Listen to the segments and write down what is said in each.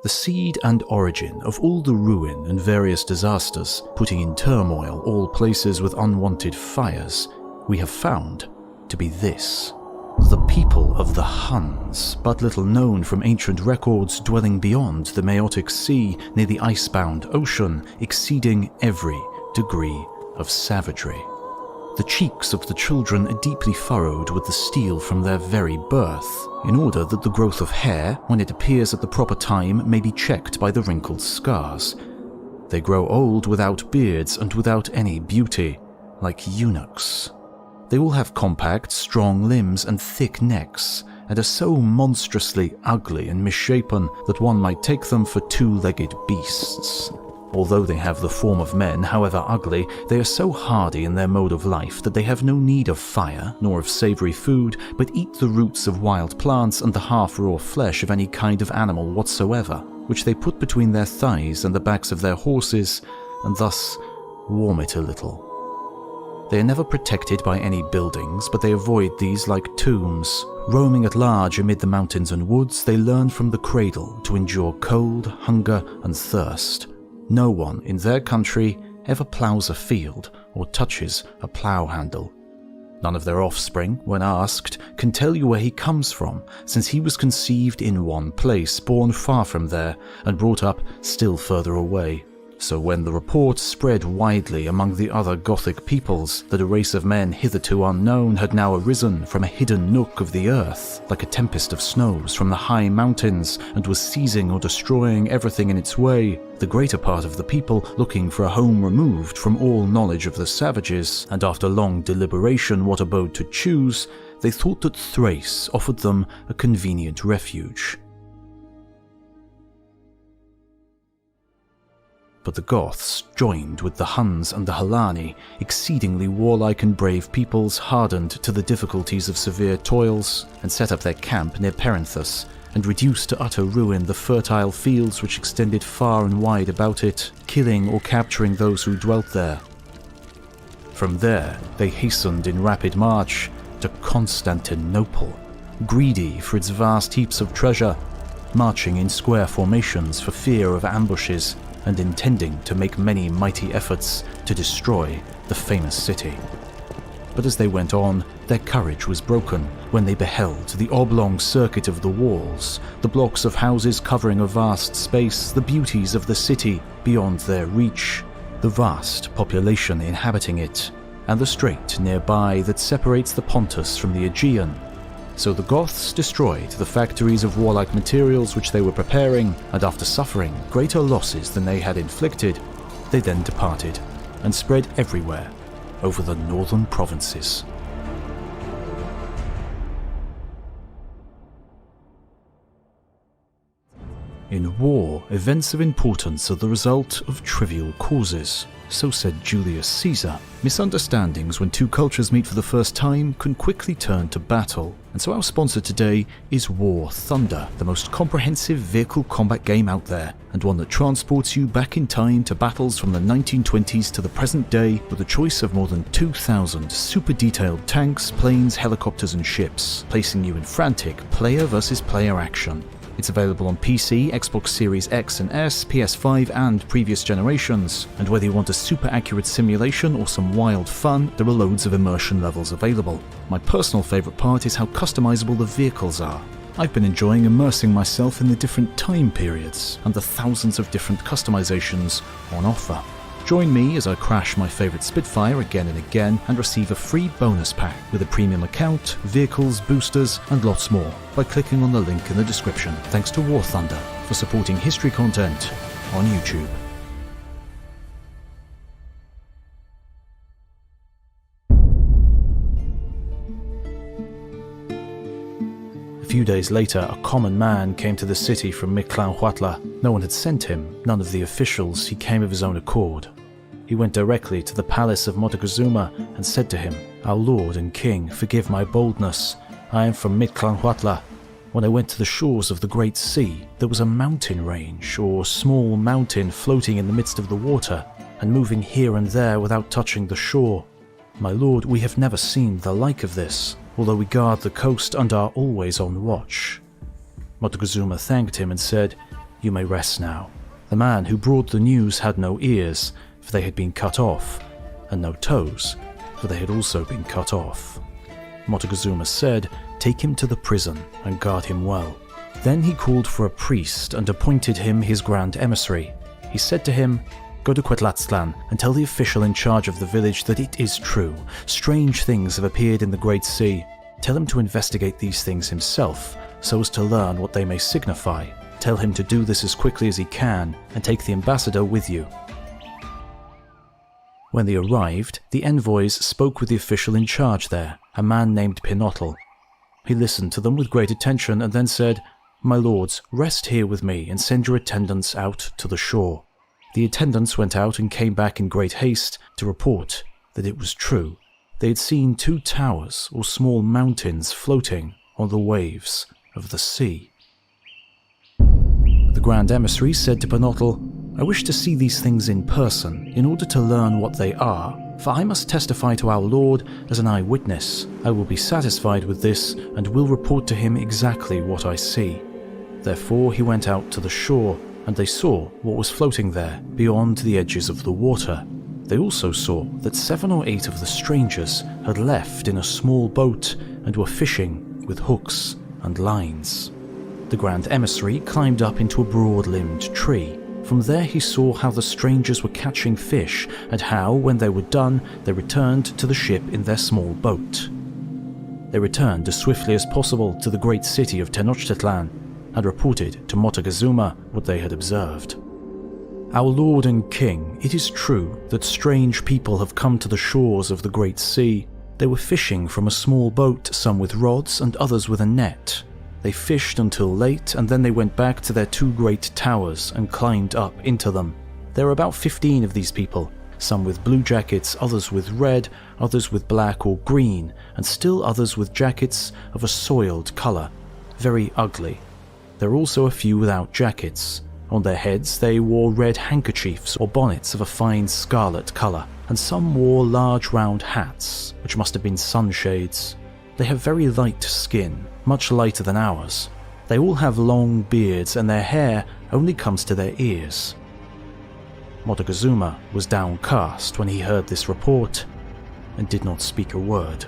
the seed and origin of all the ruin and various disasters, putting in turmoil all places with unwanted fires, we have found to be this. The people of the Huns, but little known from ancient records, dwelling beyond the Meotic Sea near the icebound ocean, exceeding every degree of savagery. The cheeks of the children are deeply furrowed with the steel from their very birth, in order that the growth of hair, when it appears at the proper time, may be checked by the wrinkled scars. They grow old without beards and without any beauty, like eunuchs. They all have compact, strong limbs and thick necks, and are so monstrously ugly and misshapen that one might take them for two-legged beasts. Although they have the form of men, however ugly, they are so hardy in their mode of life that they have no need of fire, nor of savoury food, but eat the roots of wild plants and the half-raw flesh of any kind of animal whatsoever, which they put between their thighs and the backs of their horses, and thus warm it a little. They are never protected by any buildings, but they avoid these like tombs. Roaming at large amid the mountains and woods, they learn from the cradle to endure cold, hunger, and thirst. No one in their country ever ploughs a field or touches a plough handle. None of their offspring, when asked, can tell you where he comes from, since he was conceived in one place, born far from there, and brought up still further away. So when the report spread widely among the other Gothic peoples that a race of men hitherto unknown had now arisen from a hidden nook of the earth, like a tempest of snows from the high mountains, and was seizing or destroying everything in its way, the greater part of the people, looking for a home removed from all knowledge of the savages, and after long deliberation what abode to choose, they thought that Thrace offered them a convenient refuge. But the Goths joined with the Huns and the Helani, exceedingly warlike and brave peoples hardened to the difficulties of severe toils, and set up their camp near Perinthus, and reduced to utter ruin the fertile fields which extended far and wide about it, killing or capturing those who dwelt there. From there they hastened in rapid march to Constantinople, greedy for its vast heaps of treasure, marching in square formations for fear of ambushes, and intending to make many mighty efforts to destroy the famous city. But as they went on, their courage was broken when they beheld the oblong circuit of the walls, the blocks of houses covering a vast space, the beauties of the city beyond their reach, the vast population inhabiting it, and the strait nearby that separates the Pontus from the Aegean. So the Goths destroyed the factories of warlike materials which they were preparing, and after suffering greater losses than they had inflicted, they then departed, and spread everywhere over the northern provinces. In war, events of importance are the result of trivial causes. So said Julius Caesar. Misunderstandings when two cultures meet for the first time can quickly turn to battle. And so our sponsor today is War Thunder, the most comprehensive vehicle combat game out there, and one that transports you back in time to battles from the 1920s to the present day with a choice of more than 2,000 super detailed tanks, planes, helicopters and ships, placing you in frantic player versus player action. It's available on PC, Xbox Series X and S, PS5 and previous generations, and whether you want a super accurate simulation or some wild fun, there are loads of immersion levels available. My personal favourite part is how customizable the vehicles are. I've been enjoying immersing myself in the different time periods and the thousands of different customizations on offer. Join me as I crash my favourite Spitfire again and again and receive a free bonus pack with a premium account, vehicles, boosters and lots more by clicking on the link in the description. Thanks to War Thunder for supporting history content on YouTube. A few days later, a common man came to the city from Mictlanhuatla. No one had sent him, none of the officials. He came of his own accord. He went directly to the palace of Moctezuma and said to him, "Our lord and king, forgive my boldness. I am from Mictlanhuatla. When I went to the shores of the great sea, there was a mountain range, or small mountain floating in the midst of the water, and moving here and there without touching the shore. My lord, we have never seen the like of this, although we guard the coast and are always on watch." Moctezuma thanked him and said, You may rest now. The man who brought the news had no ears, for they had been cut off, and no toes, for they had also been cut off. Montezuma said, "Take him to the prison and guard him well." Then he called for a priest and appointed him his grand emissary. He said to him, "Go to Quetlatztlan and tell the official in charge of the village that it is true. Strange things have appeared in the Great Sea. Tell him to investigate these things himself, so as to learn what they may signify. Tell him to do this as quickly as he can, and take the ambassador with you." When they arrived, the envoys spoke with the official in charge there, a man named Pinotl. He listened to them with great attention and then said, "My lords, rest here with me and send your attendants out to the shore." The attendants went out and came back in great haste to report that it was true. They had seen 2 towers or small mountains floating on the waves of the sea. The grand emissary said to Pinotl, "I wish to see these things in person in order to learn what they are, for I must testify to our Lord as an eyewitness. I will be satisfied with this and will report to him exactly what I see." Therefore he went out to the shore, and they saw what was floating there beyond the edges of the water. They also saw that 7 or 8 of the strangers had left in a small boat and were fishing with hooks and lines. The grand emissary climbed up into a broad-limbed tree. From there he saw how the strangers were catching fish, and how, when they were done, they returned to the ship in their small boat. They returned as swiftly as possible to the great city of Tenochtitlan, and reported to Montezuma what they had observed. "Our lord and king, it is true that strange people have come to the shores of the great sea. They were fishing from a small boat, some with rods and others with a net. They fished until late, and then they went back to their 2 great towers and climbed up into them. There are about 15 of these people, some with blue jackets, others with red, others with black or green, and still others with jackets of a soiled colour, very ugly. There are also a few without jackets. On their heads they wore red handkerchiefs or bonnets of a fine scarlet colour, and some wore large round hats, which must have been sunshades. They have very light skin, much lighter than ours. They all have long beards, and their hair only comes to their ears." Montezuma was downcast when he heard this report, and did not speak a word.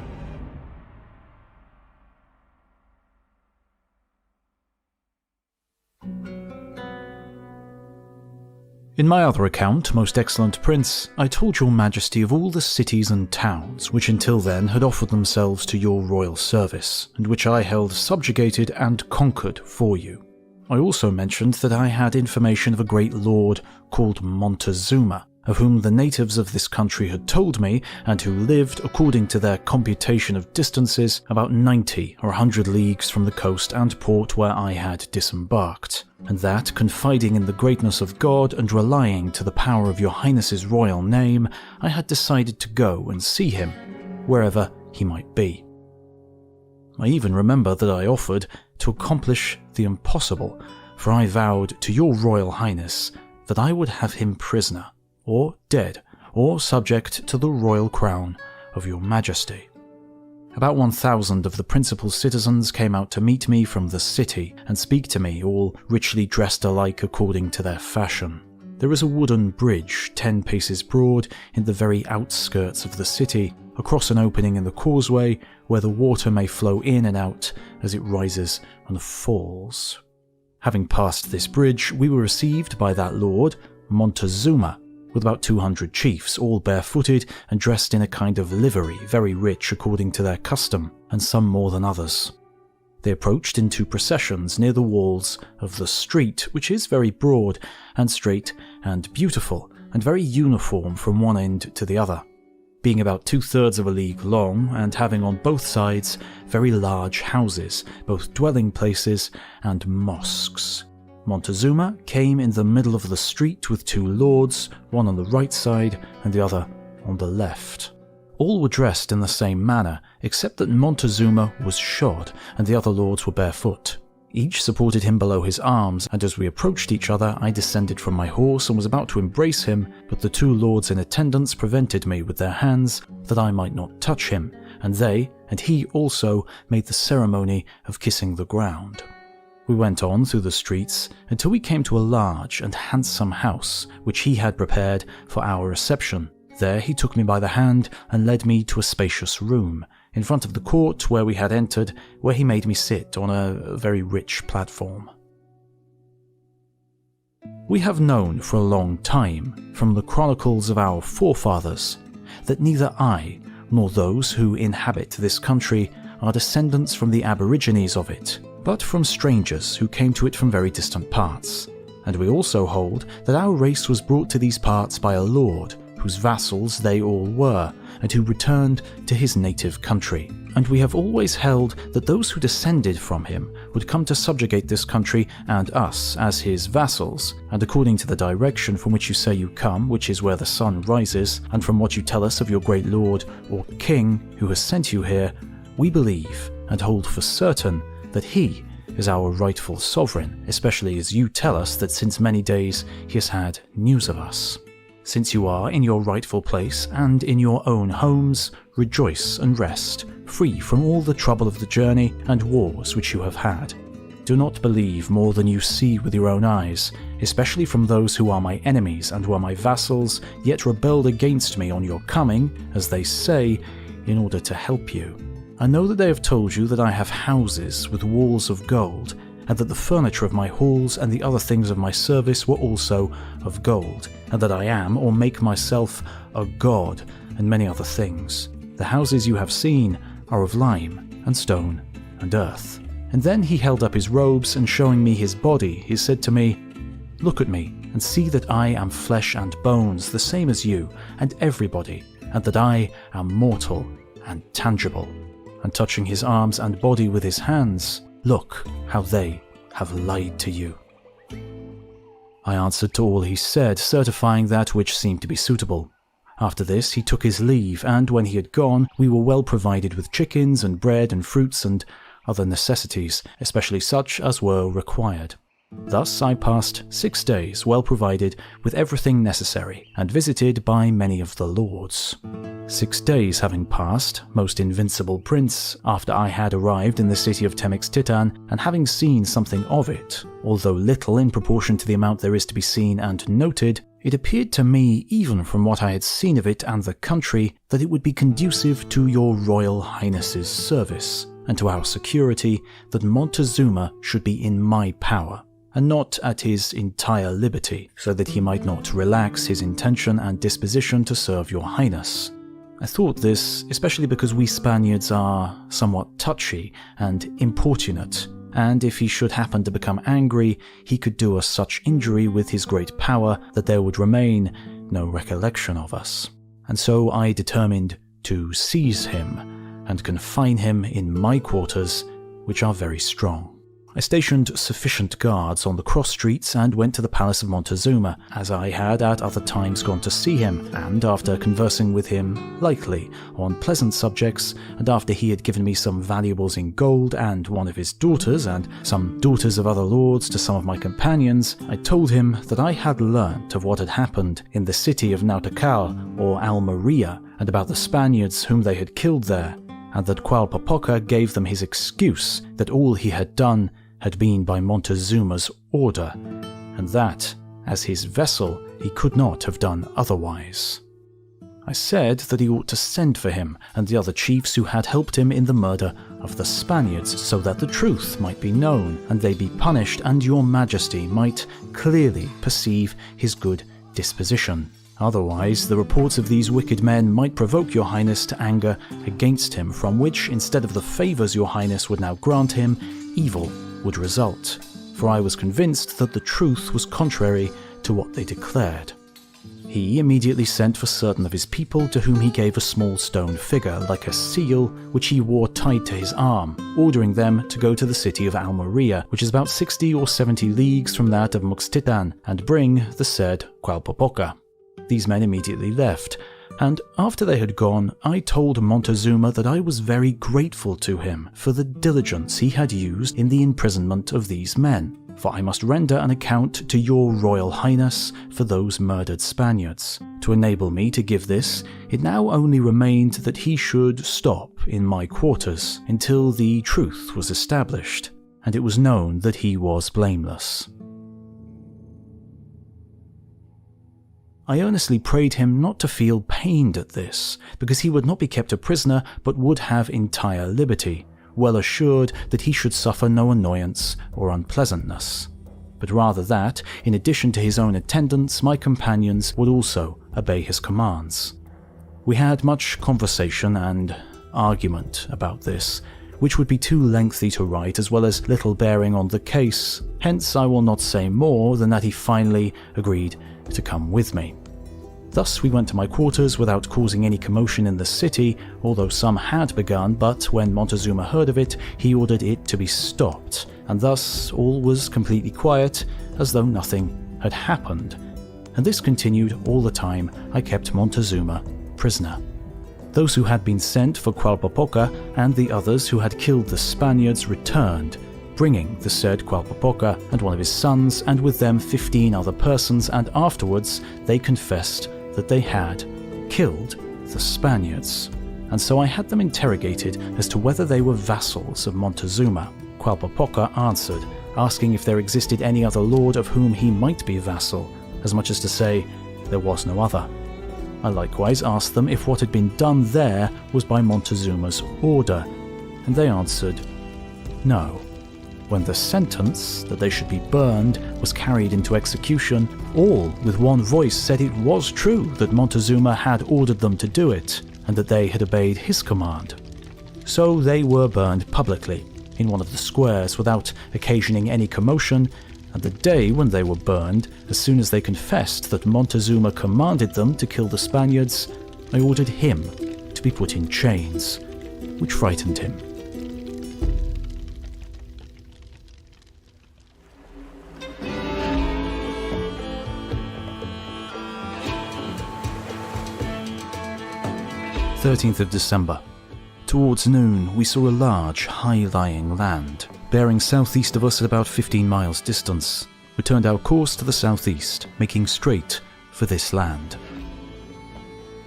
In my other account, most excellent prince, I told your majesty of all the cities and towns which until then had offered themselves to your royal service, and which I held subjugated and conquered for you. I also mentioned that I had information of a great lord called Montezuma, of whom the natives of this country had told me, and who lived, according to their computation of distances, about 90 or 100 leagues from the coast and port where I had disembarked, and that, confiding in the greatness of God and relying to the power of your highness's royal name, I had decided to go and see him, wherever he might be. I even remember that I offered to accomplish the impossible, for I vowed to your royal highness that I would have him prisoner, or dead, or subject to the royal crown of your majesty. About 1,000 of the principal citizens came out to meet me from the city and speak to me, all richly dressed alike according to their fashion. There is a wooden bridge 10 paces broad in the very outskirts of the city, across an opening in the causeway where the water may flow in and out as it rises and falls. Having passed this bridge, we were received by that lord, Montezuma, with about 200 chiefs, all barefooted and dressed in a kind of livery, very rich according to their custom, and some more than others. They approached in 2 processions near the walls of the street, which is very broad and straight and beautiful, and very uniform from one end to the other, being about 2/3 of a league long, and having on both sides very large houses, both dwelling places and mosques. Montezuma came in the middle of the street with 2 lords, one on the right side and the other on the left. All were dressed in the same manner, except that Montezuma was shod and the other lords were barefoot. Each supported him below his arms, and as we approached each other I descended from my horse and was about to embrace him, but the 2 lords in attendance prevented me with their hands, that I might not touch him, and they, and he also, made the ceremony of kissing the ground. We went on through the streets until we came to a large and handsome house which he had prepared for our reception. There he took me by the hand and led me to a spacious room in front of the court where we had entered, where he made me sit on a very rich platform. We have known for a long time, from the chronicles of our forefathers, that neither I nor those who inhabit this country are descendants from the aborigines of it, but from strangers who came to it from very distant parts. And we also hold that our race was brought to these parts by a lord, whose vassals they all were, and who returned to his native country. And we have always held that those who descended from him would come to subjugate this country and us as his vassals, and according to the direction from which you say you come, which is where the sun rises, and from what you tell us of your great lord or king who has sent you here, we believe and hold for certain that he is our rightful sovereign, especially as you tell us that since many days he has had news of us. Since you are in your rightful place and in your own homes, rejoice and rest, free from all the trouble of the journey and wars which you have had. Do not believe more than you see with your own eyes, especially from those who are my enemies and were my vassals, yet rebelled against me on your coming, as they say, in order to help you. I know that they have told you that I have houses with walls of gold, and that the furniture of my halls and the other things of my service were also of gold, and that I am, or make myself, a god, and many other things. The houses you have seen are of lime, and stone, and earth. And then he held up his robes, and showing me his body, he said to me, Look at me, and see that I am flesh and bones, the same as you, and everybody, and that I am mortal and tangible. And touching his arms and body with his hands, look how they have lied to you. I answered to all he said, certifying that which seemed to be suitable. After this he took his leave, and when he had gone, we were well provided with chickens and bread and fruits and other necessities, especially such as were required. Thus I passed 6 days well provided with everything necessary, and visited by many of the lords. 6 days having passed, most invincible prince, after I had arrived in the city of Temixtitan, and having seen something of it, although little in proportion to the amount there is to be seen and noted, it appeared to me, even from what I had seen of it and the country, that it would be conducive to your Royal Highness's service, and to our security, that Montezuma should be in my power, and not at his entire liberty, so that he might not relax his intention and disposition to serve your highness. I thought this, especially because we Spaniards are somewhat touchy and importunate, and if he should happen to become angry, he could do us such injury with his great power that there would remain no recollection of us. And so I determined to seize him and confine him in my quarters, which are very strong. I stationed sufficient guards on the cross streets and went to the palace of Montezuma, as I had at other times gone to see him, and after conversing with him lightly on pleasant subjects, and after he had given me some valuables in gold and one of his daughters, and some daughters of other lords to some of my companions, I told him that I had learnt of what had happened in the city of Nautacal or Almeria, and about the Spaniards whom they had killed there, and that Qualpopoca gave them his excuse that all he had done had been by Montezuma's order, and that, as his vessel, he could not have done otherwise. I said that he ought to send for him and the other chiefs who had helped him in the murder of the Spaniards, so that the truth might be known, and they be punished, and your majesty might clearly perceive his good disposition. Otherwise, the reports of these wicked men might provoke your highness to anger against him, from which, instead of the favours your highness would now grant him, evil would result, for I was convinced that the truth was contrary to what they declared. He immediately sent for certain of his people, to whom he gave a small stone figure, like a seal, which he wore tied to his arm, ordering them to go to the city of Almeria, which is about 60 or 70 leagues from that of Muxtitan, and bring the said Qualpopoca. These men immediately left, and after they had gone, I told Montezuma that I was very grateful to him for the diligence he had used in the imprisonment of these men, for I must render an account to your Royal Highness for those murdered Spaniards. To enable me to give this, it now only remained that he should stop in my quarters until the truth was established, and it was known that he was blameless. I earnestly prayed him not to feel pained at this, because he would not be kept a prisoner but would have entire liberty, well assured that he should suffer no annoyance or unpleasantness, but rather that, in addition to his own attendants, my companions would also obey his commands. We had much conversation and argument about this, which would be too lengthy to write as well as little bearing on the case, hence I will not say more than that he finally agreed to come with me. Thus we went to my quarters without causing any commotion in the city, although some had begun, but when Montezuma heard of it, he ordered it to be stopped, and thus all was completely quiet, as though nothing had happened. And this continued all the time I kept Montezuma prisoner. Those who had been sent for Qualpopoca and the others who had killed the Spaniards returned, bringing the said Qualpopoca and one of his sons, and with them 15 other persons, and afterwards they confessed that they had killed the Spaniards. And so I had them interrogated as to whether they were vassals of Montezuma. Qualpopoca answered, asking if there existed any other lord of whom he might be vassal, as much as to say there was no other. I likewise asked them if what had been done there was by Montezuma's order, and they answered, no. When the sentence that they should be burned was carried into execution, all with one voice said it was true that Montezuma had ordered them to do it, and that they had obeyed his command. So they were burned publicly, in one of the squares, without occasioning any commotion, and the day when they were burned, as soon as they confessed that Montezuma commanded them to kill the Spaniards, I ordered him to be put in chains, which frightened him. December 13th. Towards noon, we saw a large, high-lying land, bearing southeast of us at about 15 miles distance. We turned our course to the southeast, making straight for this land.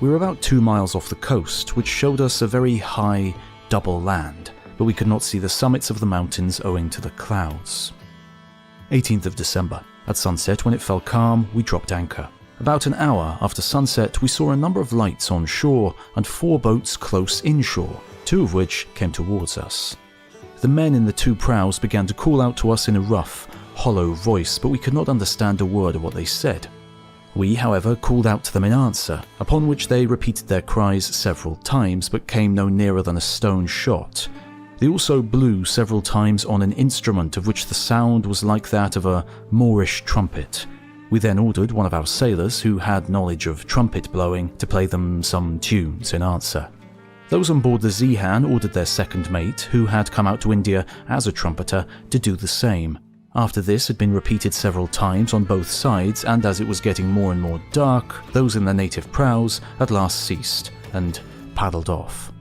We were about 2 miles off the coast, which showed us a very high, double land, but we could not see the summits of the mountains owing to the clouds. 18th of December. At sunset, when it fell calm, we dropped anchor. About an hour after sunset, we saw a number of lights on shore and 4 boats close inshore, 2 of which came towards us. The men in the 2 prows began to call out to us in a rough, hollow voice, but we could not understand a word of what they said. We, however, called out to them in answer, upon which they repeated their cries several times, but came no nearer than a stone shot. They also blew several times on an instrument of which the sound was like that of a Moorish trumpet. We then ordered one of our sailors, who had knowledge of trumpet blowing, to play them some tunes in answer. Those on board the Zihan ordered their second mate, who had come out to India as a trumpeter, to do the same. After this had been repeated several times on both sides, and as it was getting more and more dark, those in the native prows at last ceased and paddled off.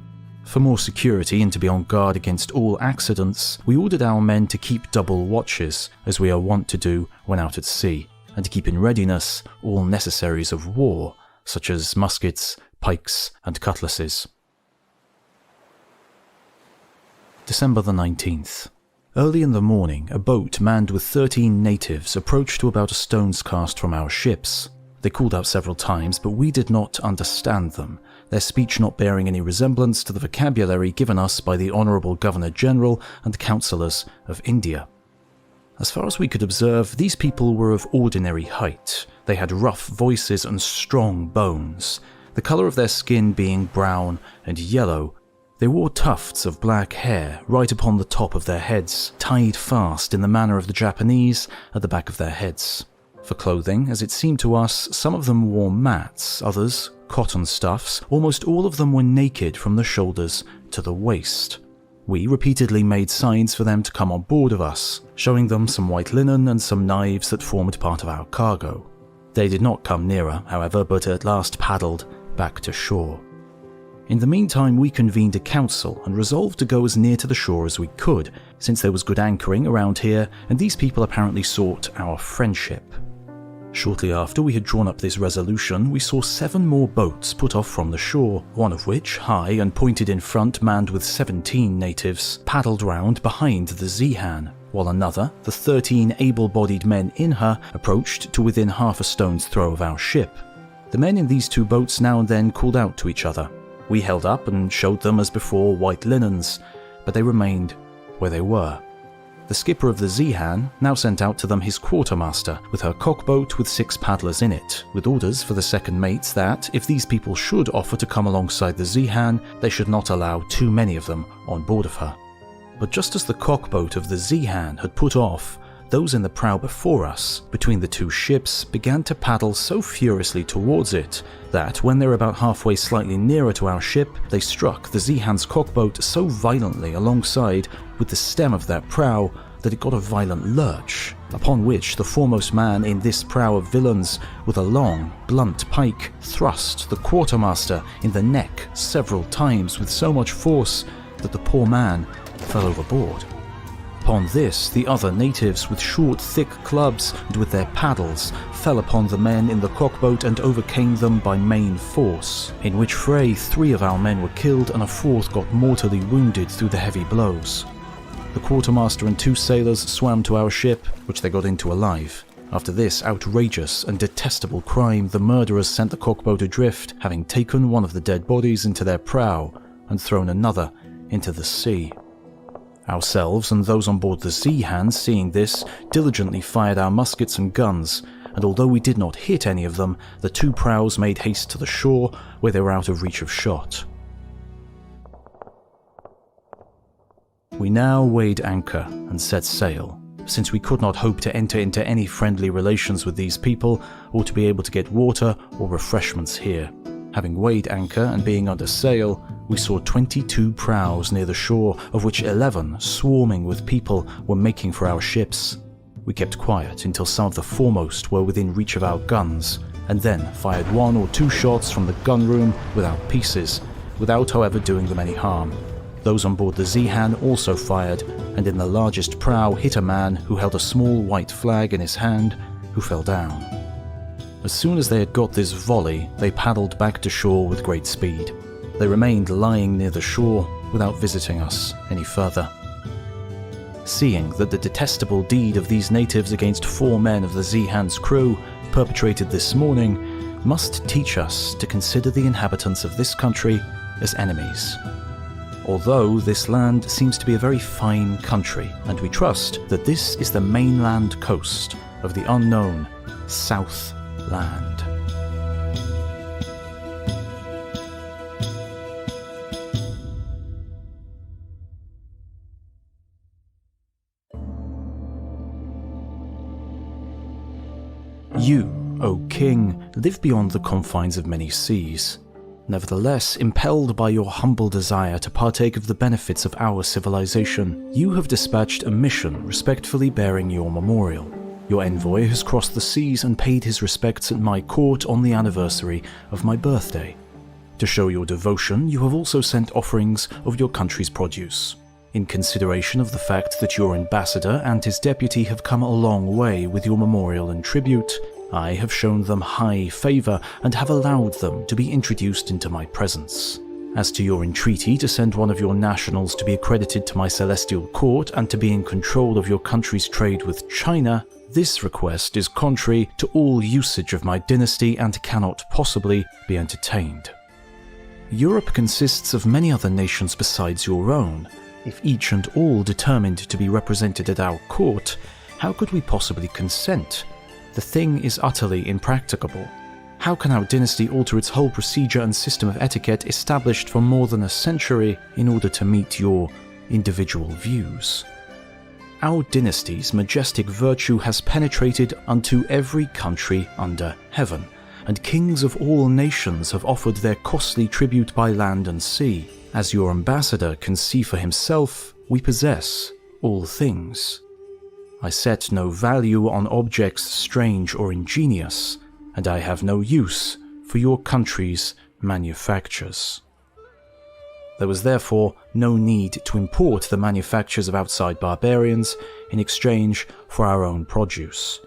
For more security and to be on guard against all accidents, we ordered our men to keep double watches, as we are wont to do when out at sea, and to keep in readiness all necessaries of war, such as muskets, pikes, and cutlasses. December the 19th. Early in the morning, a boat manned with 13 natives approached to about a stone's cast from our ships. They called out several times, but we did not understand them, their speech not bearing any resemblance to the vocabulary given us by the Honourable Governor-General and Councillors of India. As far as we could observe, these people were of ordinary height. They had rough voices and strong bones, the colour of their skin being brown and yellow. They wore tufts of black hair right upon the top of their heads, tied fast in the manner of the Japanese at the back of their heads. For clothing, as it seemed to us, some of them wore mats, others cotton stuffs. Almost all of them were naked from the shoulders to the waist. We repeatedly made signs for them to come on board of us, showing them some white linen and some knives that formed part of our cargo. They did not come nearer, however, but at last paddled back to shore. In the meantime, we convened a council and resolved to go as near to the shore as we could, since there was good anchoring around here, and these people apparently sought our friendship. Shortly after we had drawn up this resolution, we saw 7 more boats put off from the shore, one of which, high and pointed in front, manned with 17 natives, paddled round behind the Zihan, while another, the 13 able-bodied men in her, approached to within half a stone's throw of our ship. The men in these 2 boats now and then called out to each other. We held up and showed them as before white linens, but they remained where they were. The skipper of the Zihan now sent out to them his quartermaster with her cockboat with 6 paddlers in it, with orders for the second mates that, if these people should offer to come alongside the Zihan, they should not allow too many of them on board of her. But just as the cockboat of the Zihan had put off, those in the prow before us, between the 2 ships, began to paddle so furiously towards it that, when they were about halfway slightly nearer to our ship, they struck the Zihan's cockboat so violently alongside with the stem of their prow that it got a violent lurch, upon which the foremost man in this prow of villains, with a long, blunt pike, thrust the quartermaster in the neck several times with so much force that the poor man fell overboard. Upon this, the other natives, with short, thick clubs and with their paddles, fell upon the men in the cockboat and overcame them by main force, in which fray 3 of our men were killed and a 4th got mortally wounded through the heavy blows. The quartermaster and 2 sailors swam to our ship, which they got into alive. After this outrageous and detestable crime, the murderers sent the cockboat adrift, having taken one of the dead bodies into their prow and thrown another into the sea. Ourselves and those on board the Zihan, seeing this, diligently fired our muskets and guns, and although we did not hit any of them, the 2 prows made haste to the shore, where they were out of reach of shot. We now weighed anchor and set sail, since we could not hope to enter into any friendly relations with these people, or to be able to get water or refreshments here. Having weighed anchor and being under sail, we saw 22 prows near the shore, of which 11, swarming with people, were making for our ships. We kept quiet until some of the foremost were within reach of our guns, and then fired 1 or 2 shots from the gun room without pieces, without however doing them any harm. Those on board the Zihan also fired, and in the largest prow hit a man who held a small white flag in his hand, who fell down. As soon as they had got this volley, they paddled back to shore with great speed. They remained lying near the shore without visiting us any further. Seeing that the detestable deed of these natives against 4 men of the Zihan's crew, perpetrated this morning, must teach us to consider the inhabitants of this country as enemies. Although this land seems to be a very fine country, and we trust that this is the mainland coast of the unknown South Land. You, O King, live beyond the confines of many seas. Nevertheless, impelled by your humble desire to partake of the benefits of our civilization, you have dispatched a mission respectfully bearing your memorial. Your envoy has crossed the seas and paid his respects at my court on the anniversary of my birthday. To show your devotion, you have also sent offerings of your country's produce. In consideration of the fact that your ambassador and his deputy have come a long way with your memorial and tribute, I have shown them high favour and have allowed them to be introduced into my presence. As to your entreaty to send one of your nationals to be accredited to my celestial court and to be in control of your country's trade with China, this request is contrary to all usage of my dynasty and cannot possibly be entertained. Europe consists of many other nations besides your own. If each and all determined to be represented at our court, how could we possibly consent? The thing is utterly impracticable. How can our dynasty alter its whole procedure and system of etiquette established for more than a century in order to meet your individual views? Our dynasty's majestic virtue has penetrated unto every country under heaven, and kings of all nations have offered their costly tribute by land and sea. As your ambassador can see for himself, we possess all things. I set no value on objects strange or ingenious, and I have no use for your country's manufactures. There was therefore no need to import the manufactures of outside barbarians in exchange for our own produce.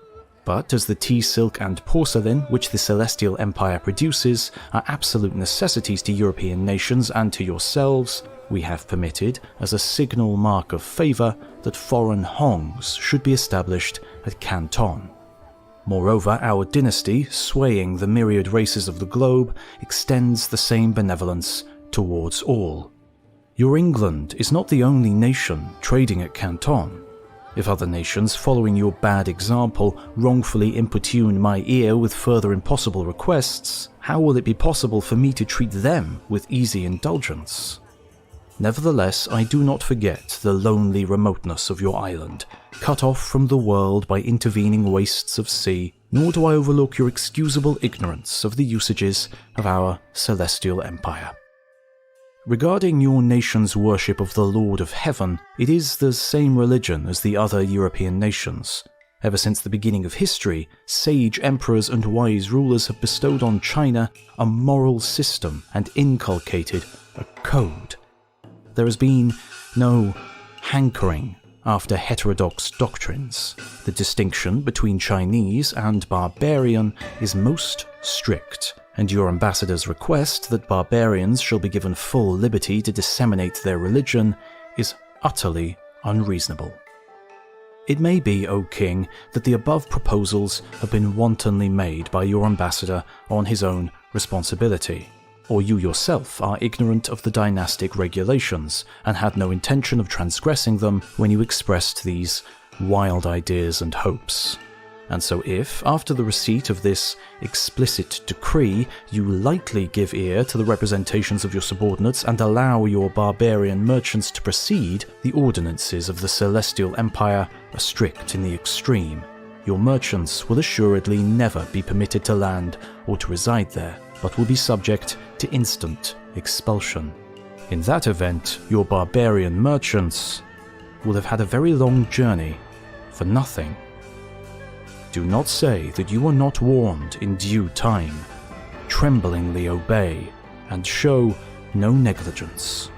But as the tea, silk and porcelain which the Celestial Empire produces are absolute necessities to European nations and to yourselves, we have permitted, as a signal mark of favour, that foreign hongs should be established at Canton. Moreover, our dynasty, swaying the myriad races of the globe, extends the same benevolence towards all. Your England is not the only nation trading at Canton. If other nations, following your bad example, wrongfully importune my ear with further impossible requests, how will it be possible for me to treat them with easy indulgence? Nevertheless, I do not forget the lonely remoteness of your island, cut off from the world by intervening wastes of sea, nor do I overlook your excusable ignorance of the usages of our celestial empire. Regarding your nation's worship of the Lord of Heaven, it is the same religion as the other European nations. Ever since the beginning of history, sage emperors and wise rulers have bestowed on China a moral system and inculcated a code. There has been no hankering after heterodox doctrines. The distinction between Chinese and barbarian is most strict, and your ambassador's request that barbarians shall be given full liberty to disseminate their religion is utterly unreasonable. It may be, O King, that the above proposals have been wantonly made by your ambassador on his own responsibility, or you yourself are ignorant of the dynastic regulations and had no intention of transgressing them when you expressed these wild ideas and hopes. And so if, after the receipt of this explicit decree, you lightly give ear to the representations of your subordinates and allow your barbarian merchants to proceed, the ordinances of the Celestial Empire are strict in the extreme. Your merchants will assuredly never be permitted to land or to reside there, but will be subject to instant expulsion. In that event, your barbarian merchants will have had a very long journey for nothing. Do not say that you were not warned in due time. Tremblingly obey, and show no negligence.